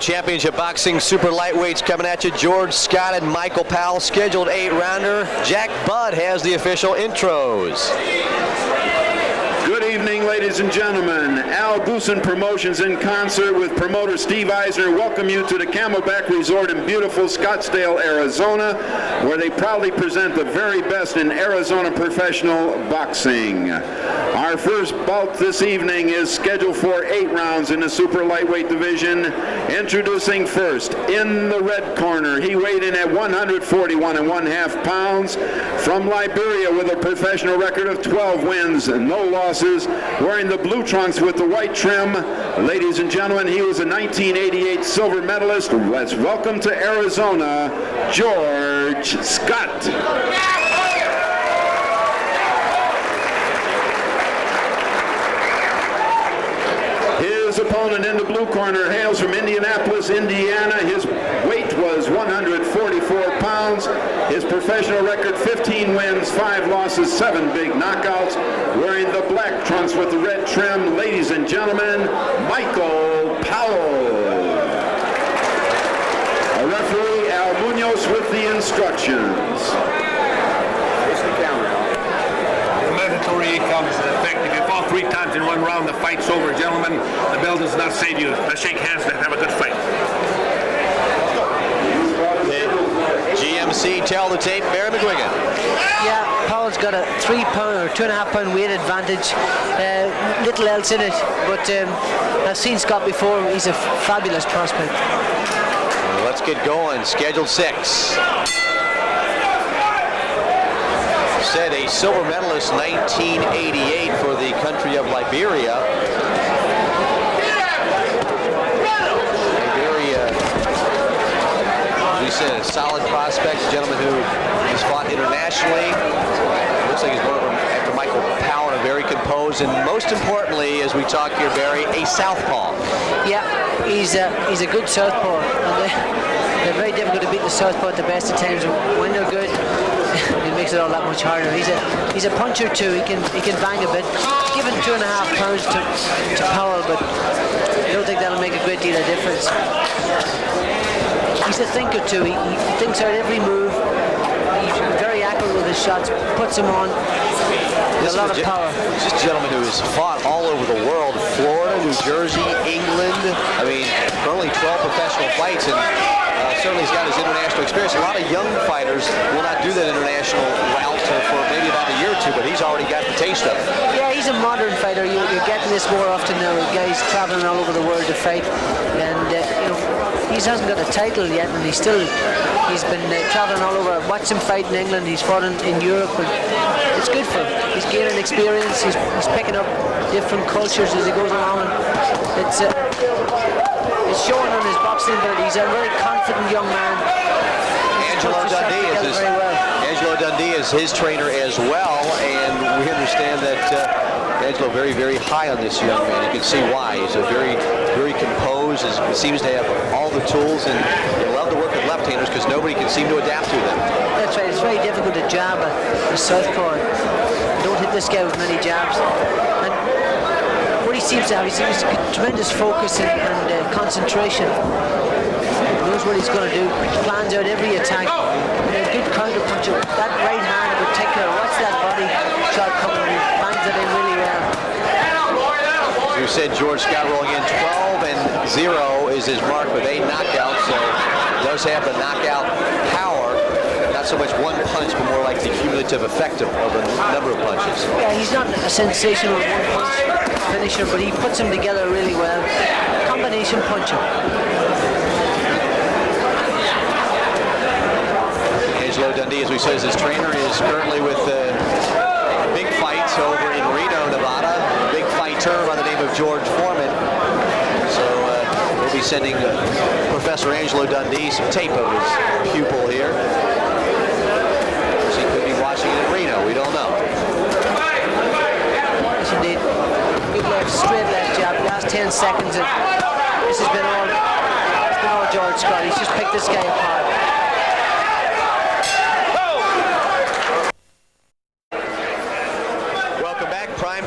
Championship Boxing Super Lightweights coming at you. George Scott and Michael Powell, scheduled 8-rounder. Jack Budd has the official intros. Good evening, ladies and gentlemen. Al Goosen Promotions, in concert with promoter Steve Eisner, welcome you to the Camelback Resort in beautiful Scottsdale, Arizona, where they proudly present the very best in Arizona professional boxing. Our first bout this evening is scheduled for 8 rounds in the super lightweight division. Introducing first, in the red corner, he weighed in at 141.5 pounds, from Liberia with a professional record of 12 wins and no losses, wearing the blue trunks with the white trim. Ladies and gentlemen, he was a 1988 silver medalist. Let's welcome to Arizona, George Scott. His opponent in the blue corner hails from Indianapolis, Indiana. His weight was 144 pounds. His professional record, 15 wins, 5 losses, 7 big knockouts. Wearing the black trunks with the red trim, ladies and gentlemen, Michael Powell. A referee, Al Munoz, with the instructions. Mandatory comes into effect. If you fall 3 times in 1 round, the fight's over. Gentlemen, the bell does not save you. Let's shake hands and have a good fight. GMC, tell the tape, Barry McGuigan. Yeah, Powell's got a 3 pound or 2.5 pound weight advantage. Little else in it, but I've seen Scott before. He's a fabulous prospect. Well, let's get going. Scheduled 6. Said a silver medalist 1988 for the country of Liberia. Liberia, as we said, a solid prospect, a gentleman who has fought internationally. Looks like he's one of them after Michael Powell, and very composed, and most importantly, as we talk here, Barry, a southpaw. Yeah, he's a good southpaw. They're very difficult to beat the southpaw at the best of times. When they're good, it makes it all that much harder. He's a puncher too. He can bang a bit. Given 2.5 pounds to Powell, but I don't think that'll make a great deal of difference. He's a thinker too. He thinks out every move. He's very accurate with his shots. Puts them on. With a lot of power. He's just a gentleman who has fought all over the world. Florida, New Jersey, England. I mean, currently 12 professional fights, and certainly he's got his international experience. A lot of young fighters will not do that international route for maybe about a year or 2, but he's already got the taste of it. Yeah, he's a modern fighter. You're getting this more often now. Guys traveling all over the world to fight, and he hasn't got a title yet, and he's been traveling all over. I watched him fight in England. He's fought in Europe, and it's good for him. He's gaining experience. He's picking up different cultures as he goes along. It's showing on his boxing ability. He's a very confident young man. Angelo Dundee is his trainer as well, and we understand that Angelo very, very high on this young man. You can see why. He's a very, very composed. He seems to have all the tools, and they love to work with left-handers because nobody can seem to adapt to them. That's right. It's very difficult to jab a southpaw. Don't hit this guy with many jabs. And what he seems to have, he seems to have tremendous focus and concentration. He knows what he's going to do. He plans out every attack. And a good counter puncher. That right hand in particular. Watch that body shot coming. He bangs it in really well. As you said, George Scott rolling in 12-0 is his mark with 8 knockouts. So he does have the knockout power. Not so much one punch, but more like the cumulative effect of a number of punches. Yeah, he's not a sensational one-punch finisher, but he puts them together really well. Combination puncher. Angelo Dundee, as we said, is his trainer, is currently with big fights over in Reno, Nevada. A big fighter by the name of George Foreman. So we'll be sending Professor Angelo Dundee some tape of his pupil here. He could be watching it in Reno. We don't know. Yes, indeed. Good left, straight left jab. Last 10 seconds. And this has been all George Scott. He's just picked this guy apart.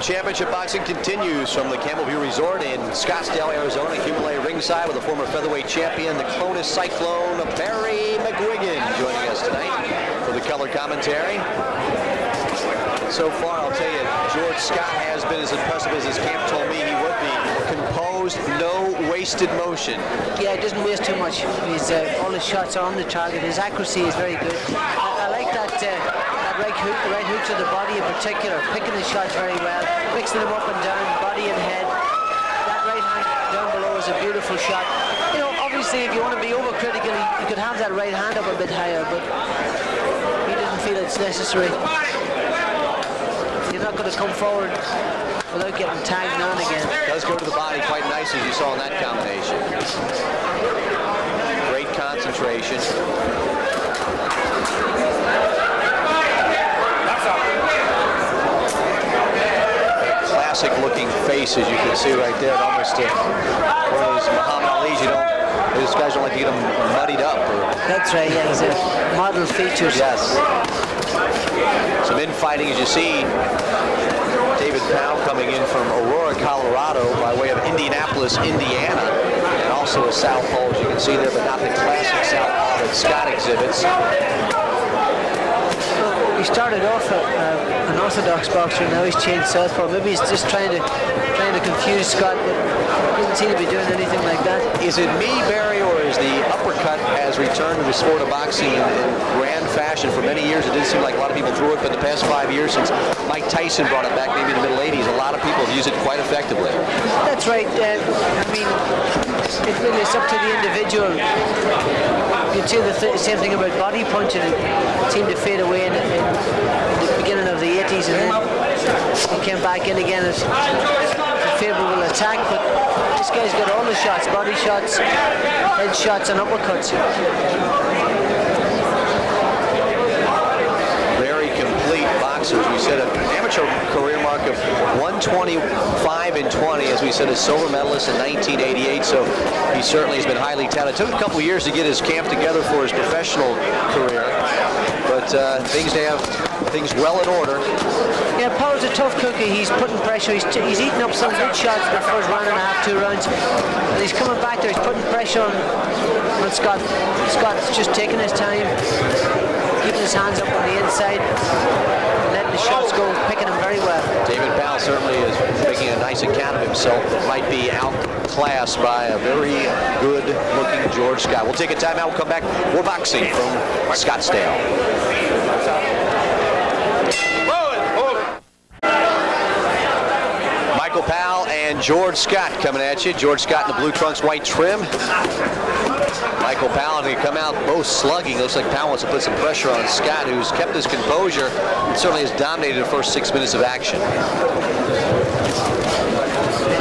Championship boxing continues from the Camel View Resort in Scottsdale, Arizona. Humilay ringside with the former featherweight champion, the Clonus Cyclone, Barry McGuigan, joining us tonight for the color commentary. So far, I'll tell you, George Scott has been as impressive as his camp told me he would be. Composed, no wasted motion. Yeah, he doesn't waste too much. All his shots are on the target. His accuracy is very good. I like that right hook to the body in particular, picking the shots very well, mixing them up and down, body and head. That right hand down below is a beautiful shot. You know, obviously, if you want to be overcritical, you could have that right hand up a bit higher, but he doesn't feel it's necessary. You're not going to come forward without getting tagged now and again. Does go to the body quite nice, as you saw in that combination. Great concentration. Classic looking face, as you can see right there. Almost one of those Muhammad Ali's, those guys don't like to get them muddied up. That's right, yeah, he's a model features. Yes. Some infighting, as you see. David Powell coming in from Aurora, Colorado, by way of Indianapolis, Indiana, and also a southpaw, as you can see there, but not the classic southpaw that Scott exhibits. He started off an orthodox boxer, now he's changed southpaw. Maybe he's just trying to confuse Scott, but doesn't seem to be doing anything like that. Is it me, Barry, or is the uppercut has returned to the sport of boxing in grand fashion? For many years, it didn't seem like a lot of people threw it, but the past 5 years since Mike Tyson brought it back, maybe in the middle 80s, a lot of people have used it quite effectively. That's right. I mean, it really is up to the individual. You'd say the same thing about body punching. It seemed to fade away in the beginning of the 80s, and then it came back in again as a favourable attack. But this guy's got all the shots: body shots, head shots, and uppercuts. Very complete boxers. We said an amateur career mark of 125-20, as we said, a silver medalist in 1988. So he certainly has been highly talented. It took a couple years to get his camp together for his professional career, but things well in order. Yeah, Powell's a tough cookie. He's putting pressure. He's eating up some good shots in the first round and a half, 2 rounds, and he's coming back there. He's putting pressure on Scott. Scott's just taking his time, keeping his hands up on the inside, letting the shots go, picking them very well. David Powell certainly is making a nice account of himself, but might be outclassed by a very good-looking George Scott. We'll take a timeout. We'll come back. More boxing from Scottsdale. Michael Powell and George Scott coming at you. George Scott in the blue trunks, white trim. Michael Powell, and they come out both slugging. Looks like Powell wants to put some pressure on Scott, who's kept his composure and certainly has dominated the first 6 minutes of action.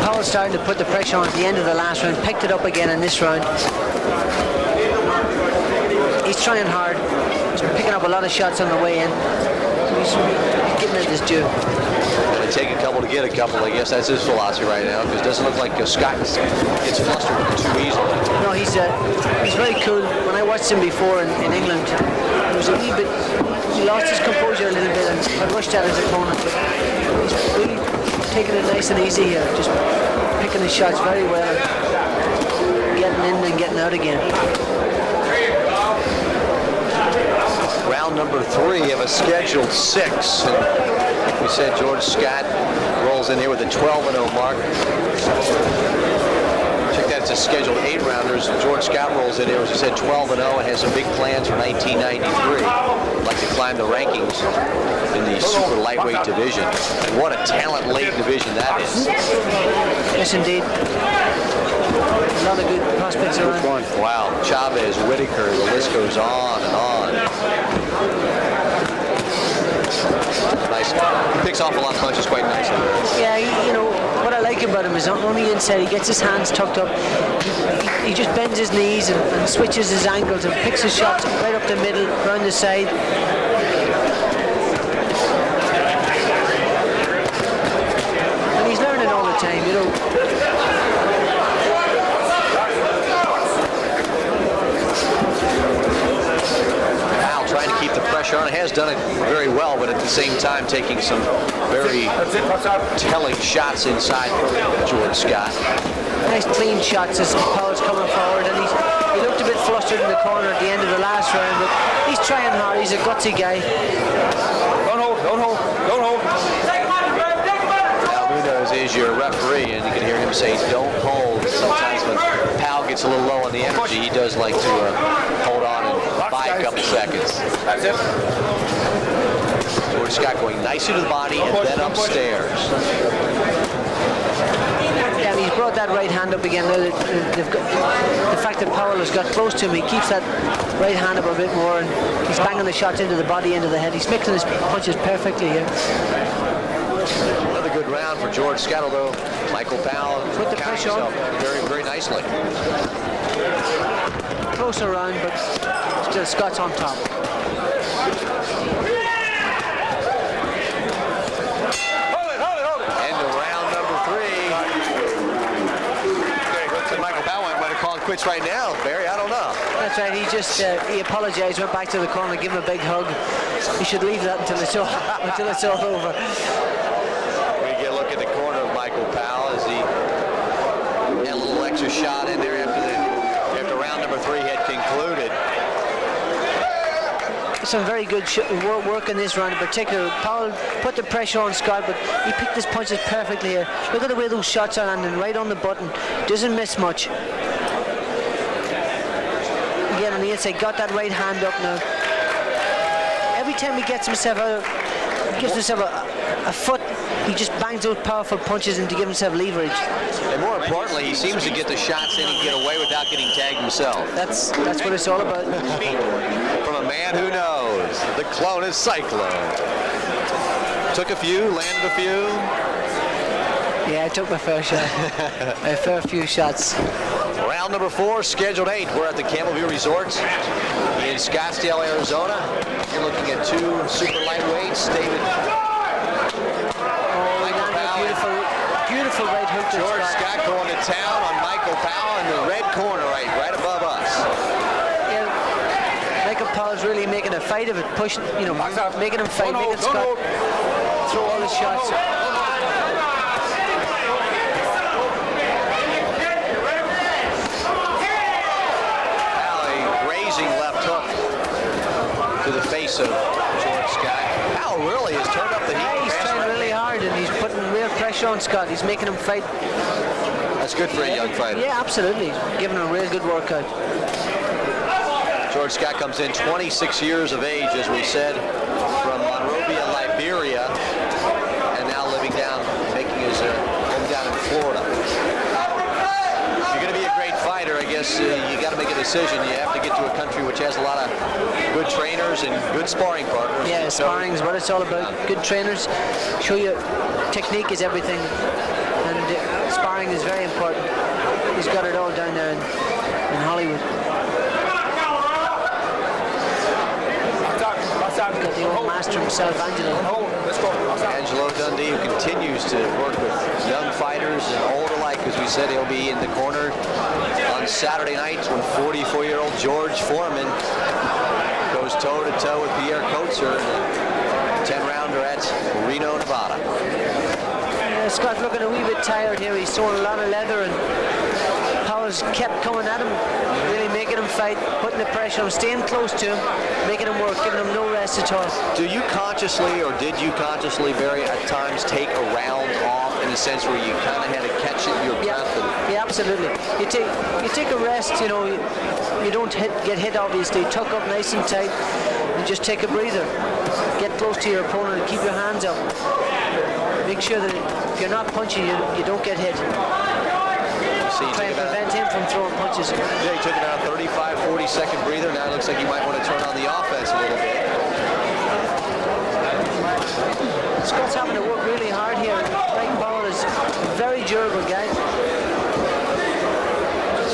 Powell's starting to put the pressure on at the end of the last round, picked it up again in this round. He's trying hard. He's picking up a lot of shots on the way in. He's giving it his due. Gonna take a couple to get a couple. I guess that's his philosophy right now, because it doesn't look like Scott gets flustered too easily. No, he's very cool. When I watched him before in England, he was a wee bit. He lost his composure a little bit and rushed at his opponent, but he's really taking it nice and easy here, just picking his shots very well, getting in and getting out again. Round number 3 of a scheduled 6. And we said George Scott rolls in here with a 12-0 mark. Check that, it's a scheduled 8-rounders. George Scott rolls in here, as we said, 12-0, and has some big plans for 1993. Like to climb the rankings in the super lightweight division. And what a talent-laden division that is. Yes, indeed. A lot of good prospects around. Wow, Chavez, Whitaker, the list goes on and on. Nice. He picks off a lot of punches quite nicely. Yeah, you know, what I like about him is on the inside, he gets his hands tucked up. He just bends his knees and switches his angles and picks his shots right up the middle, around the side. And he's learning all the time, you know. Trying to keep the pressure on opponent has done it very well, but at the same time taking some very telling shots inside from George Scott. Nice clean shots as Powell's coming forward, and he looked a bit flustered in the corner at the end of the last round, but he's trying hard. He's a gutsy guy. Don't hold, don't hold, don't hold. Munoz is your referee, and you can hear him say, "Don't hold." Sometimes when Powell gets a little low on the energy, he does like to hold on and buy a couple seconds. That's it. George Scott going nicely to the body and then upstairs. Yeah, and he's brought that right hand up again. They've got, the fact that Powell has got close to him, he keeps that right hand up a bit more, and he's banging the shots into the body, into the head. He's mixing his punches perfectly here. Another good round for George Scott, although Michael Powell Put the pressure on. very, very nicely. Closer round, but still Scott's on top. End of round number 3. Looks like Michael Powell might have called quits right now, Barry. I don't know. That's right. He just he apologized, went back to the corner, gave him a big hug. He should leave that until it's all over. We get a look at the corner of Michael Powell as he had a little extra shot in there after round number 3 had concluded. Some very good work in this round in particular. Powell put the pressure on Scott, but he picked his punches perfectly here. Look at the way those shots are landing right on the button. Doesn't miss much. Again on the inside, got that right hand up now. Every time he gets himself out, gives himself a foot, he just bangs those powerful punches in to give himself leverage. And more importantly, he seems to get the shots in and get away without getting tagged himself. That's what it's all about. From a man who knows, the clone is Cyclone. Took a few, landed a few. Yeah, I took my fair shot. A fair few shots. Round number 4, scheduled 8. We're at the Camel View Resort in Scottsdale, Arizona. You're looking at 2 super lightweights. David. Beautiful right hook to George Scott going to town on Michael Powell in the red corner right above us. Yeah, Michael Powell's really making a fight of it, pushing, making him fight, making Scott throw all his shots. To the face of George Scott. Powell really has turned up the heat. Yeah, he's trying really hard, and he's putting real pressure on Scott. He's making him fight. That's good for a young fighter. Yeah, absolutely. He's giving him a real good workout. George Scott comes in 26 years of age, as we said, from Monrovia, Liberia, and now making his home down in Florida. If you're going to be a great fighter, I guess you got to make a decision. You have to get to a country which has a lot of good trainers and good sparring partners. Yeah, sparring is what it's all about. Good trainers show you technique is everything, and sparring is very important. He's got it all down there in Hollywood. He's got the old master himself, Angelo. Angelo Dundee, who continues to work with young fighters and old alike. As we said, he'll be in the corner on Saturday night when 44-year-old George Foreman goes toe-to-toe with Pierre Coetzer in a 10-rounder at Reno, Nevada. Scott's looking a wee bit tired here. He's throwing a lot of leather, and Powell's kept coming at him, really making him fight, putting the pressure on him, staying close to him, making him work, giving him no rest at all. Do you consciously, or did you consciously, Barry, at times take a round off in a sense where you kind of had to catch your breath? Yeah, absolutely. You take a rest, you don't get hit, obviously. Tuck up nice and tight and just take a breather. Get close to your opponent and keep your hands up. Make sure that if you're not punching, you don't get hit. Try and prevent him from throwing punches. Yeah, he took about a 35, 40-second breather. Now it looks like he might want to turn on the offense a little bit. Scott's having to work really hard here. Mike Powell is a very durable guy.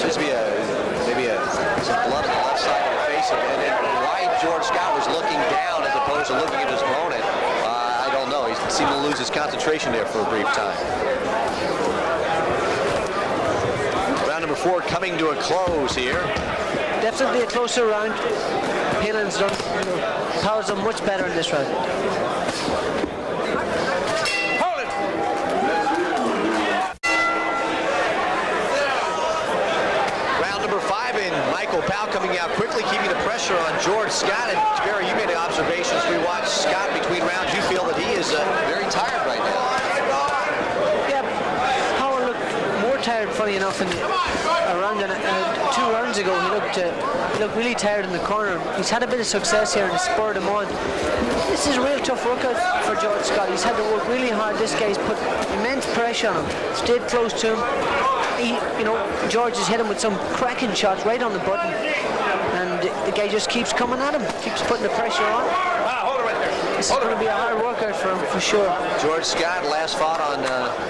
Seems to be some blood on the left side of the face, and then why George Scott was looking down as opposed to looking at his opponent, I don't know. He seemed to lose his concentration there for a brief time. Round number 4 coming to a close here. definitely a closer round. Palin's done, Powell's done much better in this round. Hold it. Round number 5, and Michael Powell coming out quickly, keeping the pressure on George Scott. And Barry, you made an observation as we watched Scott between rounds. You feel that he is very tired right now. Yeah, Powell looked more tired, funny enough, in around 2 rounds ago. He looked really tired in the corner. He's had a bit of success here and it's spurred him on. This is a real tough workout for George Scott. He's had to work really hard. This guy's put immense pressure on him, stayed close to him. George has hit him with some cracking shots right on the button, and the guy just keeps coming at him, keeps putting the pressure on. Hold it right there. This is going to be a hard workout for him, for sure. George Scott last fought on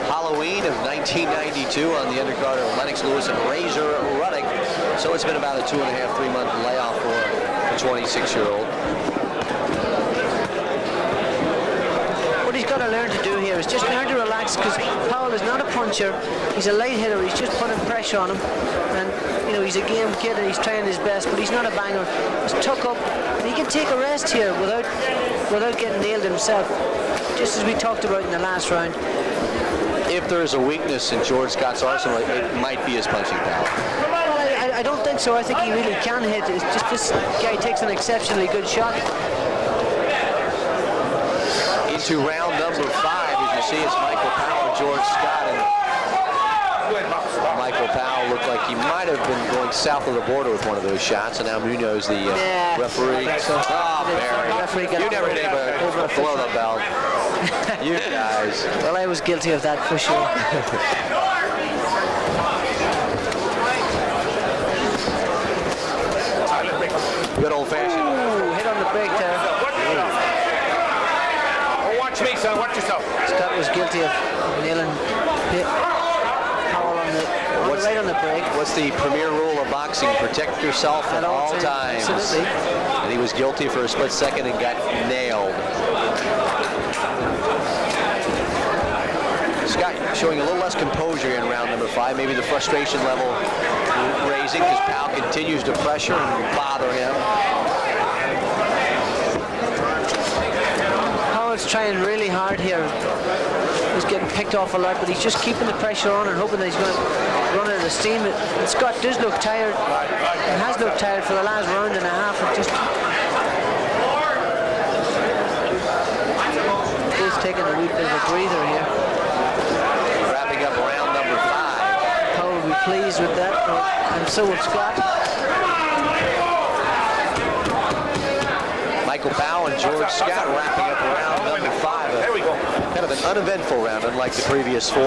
Halloween of 1992 on the undercard of Lennox Lewis and Razor Ruddock. So it's been about a 2.5, 3 month layoff for the 26-year-old. What he's got to learn to do here is just learn to relax, because Powell is not a puncher. He's a light hitter. He's just putting pressure on him, and he's a game kid and he's trying his best, but he's not a banger. Just tuck up, and he can take a rest here without getting nailed himself, just as we talked about in the last round. If there is a weakness in George Scott's arsenal, it might be his punching power. Well, I don't think so. I think he really can hit. It's just this guy takes an exceptionally good shot. Into round number 5, as you see, it's Michael Powell and George Scott. And Michael Powell looked like he might have been going south of the border with one of those shots, and now Munoz, the referee. Barry, you never hit anybody below the belt. You guys. Well, I was guilty of that for sure. Good old-fashioned. Ooh, hit on the break there. Watch me, son. Watch yourself. Scott was guilty of nailing Powell right on the break. What's the premier rule of boxing? Protect yourself at all times. Absolutely. And he was guilty for a split second and got nailed. Scott showing a little less composure in round number 5. Maybe the frustration level raising because Powell continues to pressure and bother him. Powell's trying really hard here. He's getting picked off a lot, but he's just keeping the pressure on and hoping that he's going to run out of steam. And Scott does look tired, and has looked tired for the last round and a half. He's taking a wee bit of a breather here. Wrapping up round number 5. Powell will be pleased with that, and so will Scott. Michael Powell and George Scott wrapping up round number 5. There we go. Kind of an uneventful round, unlike the previous 4.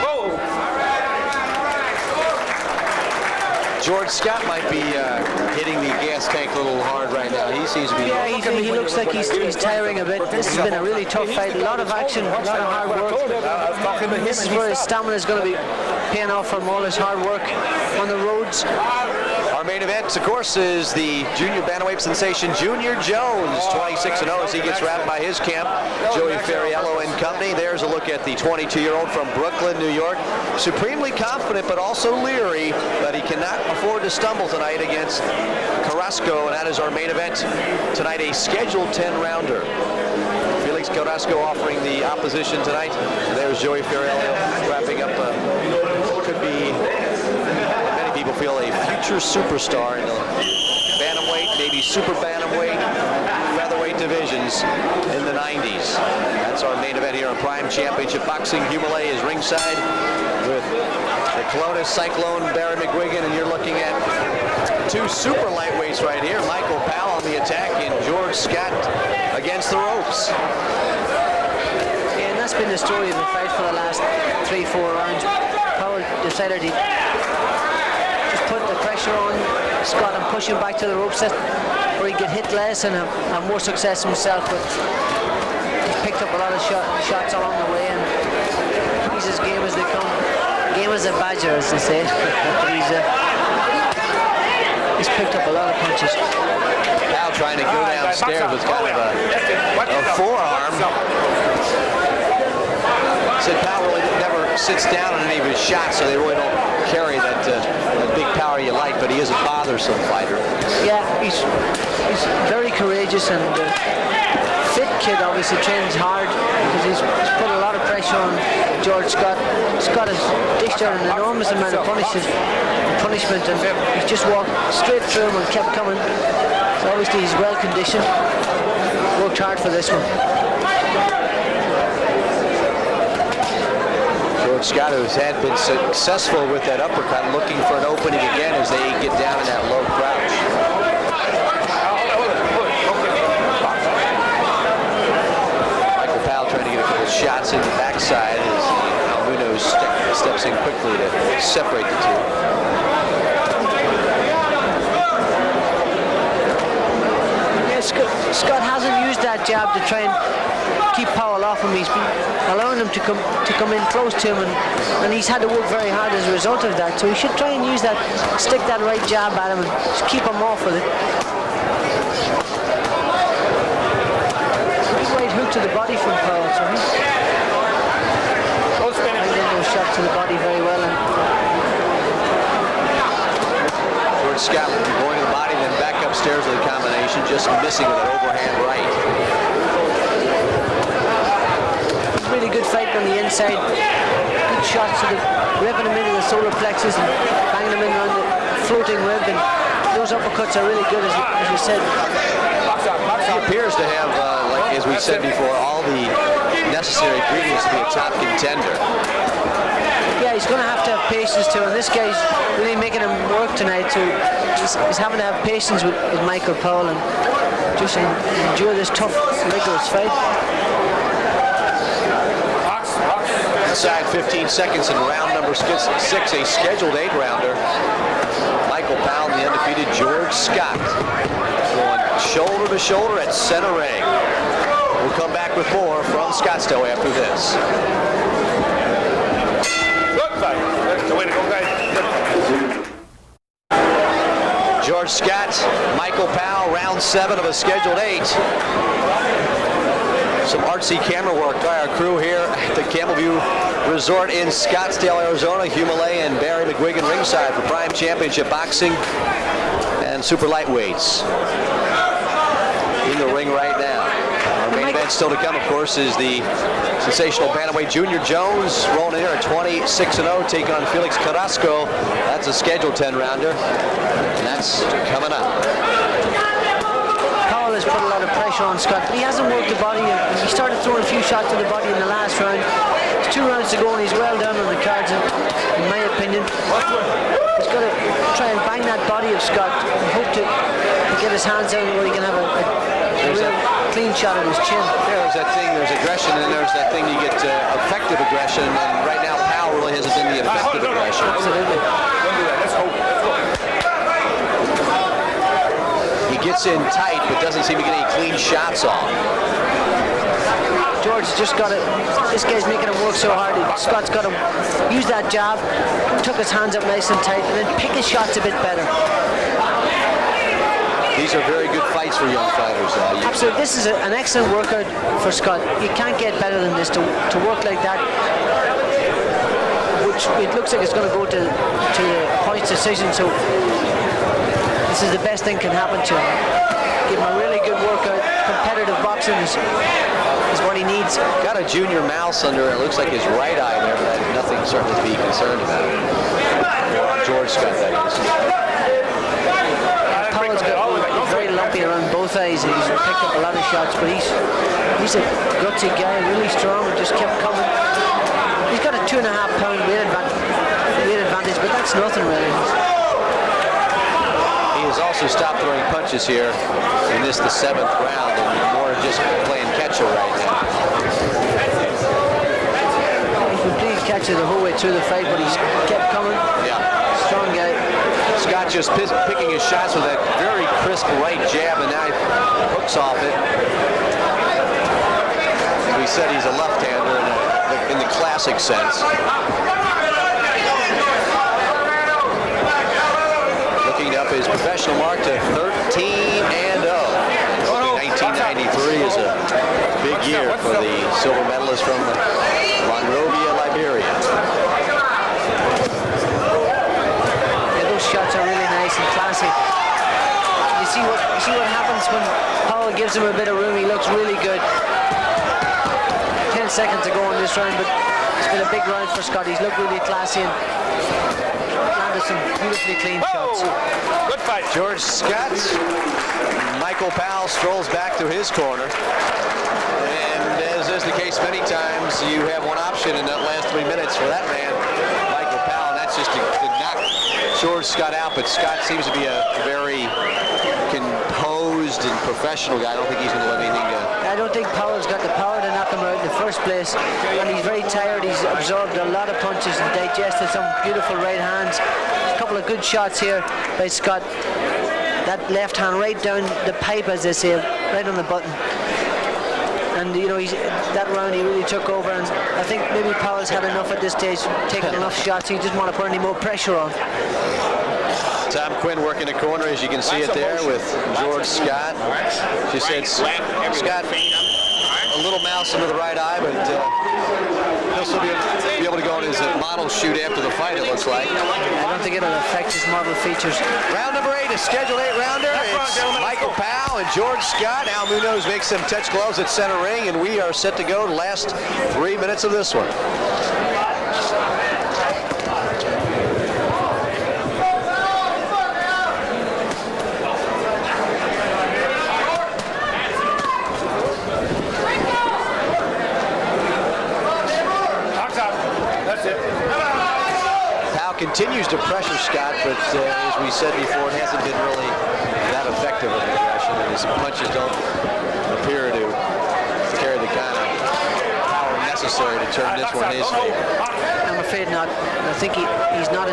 Oh. George Scott might be hitting the gas tank a little hard right now. He seems to be. Yeah, he looks like he's tiring a bit. This has been a really tough fight. A lot of action, a lot of hard work. This is where his stamina is going to be paying off from all his hard work on the roads. Our main event, of course, is the junior bantamweight sensation Junior Jones, 26-0 as he gets wrapped by his camp, Joey Ferriello and company. There's a look at the 22-year-old from Brooklyn, New York. Supremely confident, but also leery that he cannot afford to stumble tonight against Carrasco, and that is our main event tonight, a scheduled 10-rounder. Felix Carrasco offering the opposition tonight. There's Joey Ferriello wrapping up what could be, many people feel, a future superstar in the bantamweight, maybe super bantamweight, featherweight divisions in the 90s. That's our main event here on Prime Championship Boxing. Hugh Millay is ringside with the Kelowna Cyclone, Barry McGuigan, and you're looking at 2 super lightweights right here. Michael Powell on the attack and George Scott against the ropes. Yeah, and that's been the story of the fight for the last 3-4 rounds. Powell decided he'd just put the pressure on Scott and push him back to the ropes where he'd get hit less and have more success himself. But he's picked up a lot of shots along the way, and he's as game as they come. Game as a badger, as they say. He's picked up a lot of punches. Now trying to go downstairs with kind of a forearm. Said Powell really never sits down on any of his shots, so they really don't carry that big power you like, but he is a bothersome fighter. Yeah, he's very courageous and fit kid. Obviously trains hard because he's put a lot of pressure on George Scott. Scott has dished out an enormous amount of punishment, and he's just walked straight through him and kept coming. So obviously he's well conditioned. Worked hard for this one. George Scott, who's had been successful with that uppercut, looking for an opening again as they get down in that low crouch. Michael Powell trying to get a couple shots in the backside as Almuno steps in quickly to separate the two. Scott hasn't used that jab to try and keep Powell off him. He's been allowing him to come in close to him, and he's had to work very hard as a result of that. So he should try and use that, stick that right jab at him and just keep him off with it. Big right hook to the body from Powell. So he's getting those shots to the body very well. And George Scott going to the body, then back upstairs with a combination, just missing with that overhand right. really good fight on the inside. Good shots to the ripping him into the solar plexus and banging him in on the floating rib, and those uppercuts are really good, as you said. He appears to have, like as we said before, all the necessary ingredients to be a top contender. Yeah, he's going to have patience too, and this guy's really making him work tonight, so he's having to have patience with Michael Powell and just endure this tough, rigorous fight. Inside 15 seconds in round number 6, a scheduled 8-rounder. Michael Powell and the undefeated George Scott going shoulder to shoulder at center ring. We'll come back with more from Scottsdale after this. George Scott, Michael Powell, round 7 of a scheduled 8. Some artsy camera work by our crew here at the Camel View Resort in Scottsdale, Arizona. Hugh Millay and Barry McGuigan ringside for Prime Championship Boxing and Super Lightweights. In the ring right now. Our main event still to come, of course, is the sensational bantamweight Junior Jones rolling in here at 26-0, taking on Felix Carrasco. That's a scheduled 10-rounder, and that's coming up. Powell has put a lot of pressure on Scott, but he hasn't worked the body. He started throwing a few shots to the body in the last round. There's 2 rounds to go, and he's well done on the cards, in my opinion. He's got to try and bang that body of Scott and hope to get his hands out where he can have a real clean shot at his chin. There's that thing, there's aggression, and there's that thing you get effective aggression, and right now Powell really hasn't been the effective aggression. Absolutely. He gets in tight, but doesn't seem to get any clean shots off. George has just got to, this guy's making him work so hard. Scott's got to use that jab, took his hands up nice and tight, and then pick his shots a bit better. These are very good fights for young fighters. Absolutely, this is an excellent workout for Scott. You can't get better than this, to work like that, which it looks like it's going to go to the points decision, so this is the best thing can happen to him. Give him a really good workout. Competitive boxing is what he needs. Got a junior mouse under, it looks like his right eye there, but nothing certainly to be concerned about. George Scott, that is. Powell's got very lumpy around both eyes. He's picked up a lot of shots, but he's a gutsy guy, really strong, and just kept coming. He's got a 2.5-pound weight advantage, but that's nothing really. He has also stopped throwing punches here in this, the 7th round, and more just playing catcher right now. He completed catcher the whole way through the fight, but he's kept coming. Yeah. Strong guy. Scott just picking his shots with that very crisp right jab, and now he hooks off it. We said he's a left-hander in the classic sense. Looking up his professional mark to 13-0. 1993 is a big year for the silver medalist from Monrovia, Liberia. shots are really nice and classy. You see what happens when Powell gives him a bit of room. He looks really good. 10 seconds to go in this round, but it's been a big round for Scott. He's looked really classy and landed some beautifully clean shots. Good fight. George Scott. Michael Powell strolls back to his corner. And as is the case many times, you have one option in that last 3 minutes for that man, Michael Powell, and that's just to knock George Scott out. But Scott seems to be a very composed and professional guy. I don't think he's going to let anything go. I don't think Powell's got the power to knock him out in the first place, and he's very tired. He's absorbed a lot of punches and digested some beautiful right hands. A couple of good shots here by Scott. That left hand right down the pipe, as they say, right on the button. And you know, that round he really took over, and I think maybe Powell's had enough at this stage, taking enough shots. He doesn't want to put any more pressure on. Tom Quinn working the corner, as you can see it there, with George Scott. She said Scott a little mouse under the right eye, but he'll still be able to go on his model shoot after the fight, it looks like. I don't think it'll affect his model features. Round number 8, a Schedule 8 rounder. It's Michael Powell and George Scott. Al Munoz makes them touch gloves at center ring, and we are set to go the last 3 minutes of this one. Continues to pressure Scott, but as we said before, it hasn't been really that effective of aggression, and his punches don't appear to carry the kind of power necessary to turn this one his favor. I'm afraid not. I think he's not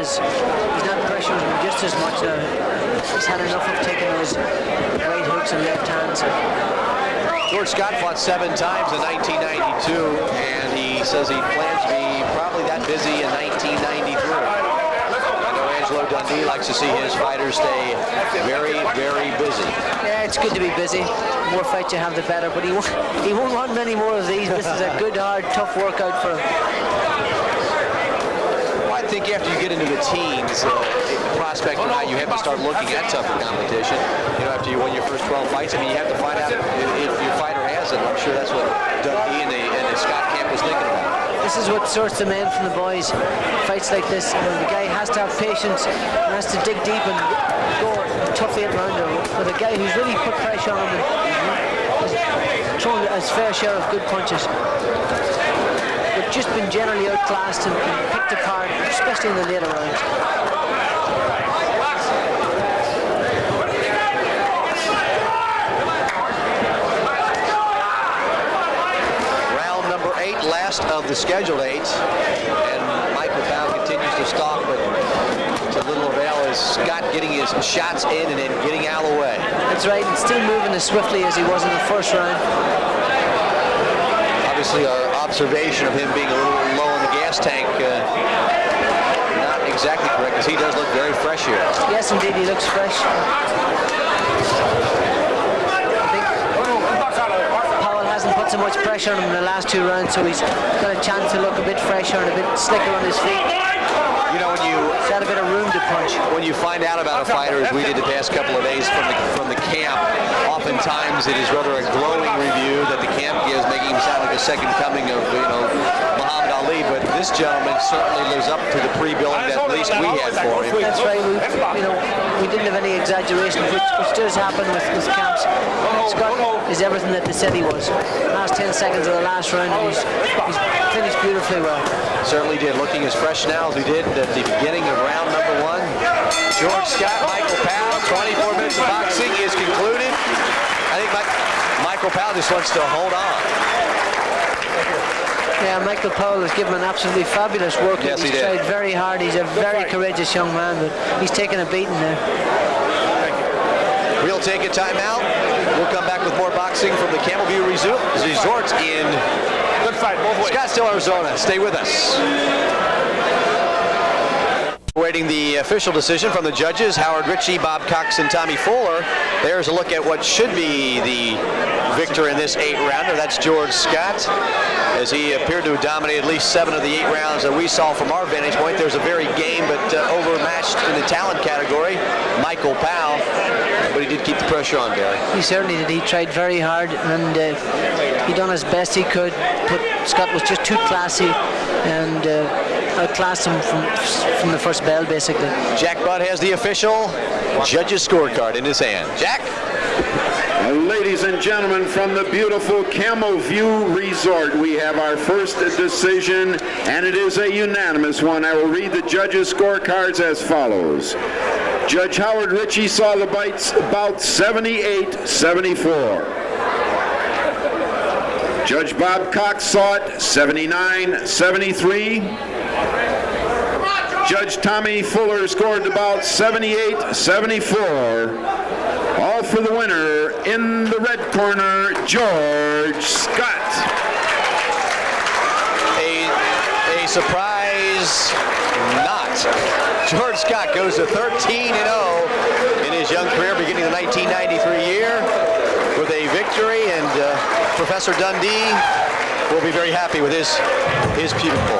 pressuring him just as much. He's had enough of taking those right hooks and left hands. George Scott fought 7 times in 1992, and he says he plans to be probably that busy in 1993. Dundee likes to see his fighters stay very, very busy. Yeah, it's good to be busy. The more fights you have, the better. But he won't want many more of these. This is a good, hard, tough workout for him. Well, I think after you get into the teens, the prospect of how you have to start looking at tougher competition. You know, after you win your first 12 fights, I mean, you have to find out if your fighter has it. I'm sure that's what Dundee and the Scott camp was thinking about. This is what sorts the men from the boys. Fights like this, you know, the guy has to have patience and has to dig deep and go a tough 8-rounder with a guy who's really put pressure on him and thrown his fair share of good punches. But just been generally outclassed and picked apart, especially in the later rounds. Last of the scheduled 8, and Michael Powell continues to stalk, but to little avail as Scott getting his shots in and then getting out of the way. That's right, and still moving as swiftly as he was in the first round. Obviously, our observation of him being a little low in the gas tank, not exactly correct, because he does look very fresh here. Yes, indeed, he looks fresh. Put so much pressure on him in the last 2 rounds, so he's got a chance to look a bit fresher and a bit slicker on his feet. You know, he's had a bit of room to punch. When you find out about a fighter, as we did the past couple of days from the camp, oftentimes it is rather a glowing review that the camp gives, making him sound like a second coming of, you know, Muhammad Ali. But this gentleman certainly lives up to the pre-billing that at least we had for him. That's right. We didn't have any exaggeration, which does happen with camps. Scott is everything that they said he was. Last 10 seconds of the last round, and he's finished beautifully well. Certainly did. Looking as fresh now as we did at the beginning of round number 1. George Scott, Michael Powell, 24 minutes of boxing is concluded. I think Michael Powell just wants to hold on. Yeah, Michael Powell has given an absolutely fabulous workout. Yes, he's tried very hard. He's a very courageous young man, but he's taken a beating there. We'll take a timeout. We'll come back with more boxing from the Camel View Resort in Good fight, both ways. Scottsdale, Arizona. Stay with us. Awaiting the official decision from the judges, Howard Ritchie, Bob Cox, and Tommy Fuller. There's a look at what should be the victor in this 8-rounder. That's George Scott, as he appeared to dominate at least 7 of the 8 rounds that we saw from our vantage point. There's a very game but overmatched in the talent category, Michael Powell, but he did keep the pressure on, Barry. He certainly did. He tried very hard, and he done as best he could, but Scott was just too classy and outclassed him from the first bell, basically. Jack Budd has the official judges scorecard in his hand. Jack? Ladies and gentlemen, from the beautiful Camel View Resort, we have our first decision, and it is a unanimous one. I will read the judges' scorecards as follows. Judge Howard Ritchie saw the bites about 78-74. Judge Bob Cox saw it 79-73. Judge Tommy Fuller scored about 78-74. All for the winner in the red corner, George Scott. A surprise not. George Scott goes to 13-0 in his young career, beginning the 1993 year with a victory, and Professor Dundee will be very happy with his pupil.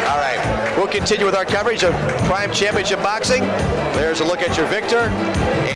All right, we'll continue with our coverage of Prime Championship Boxing. There's a look at your victor.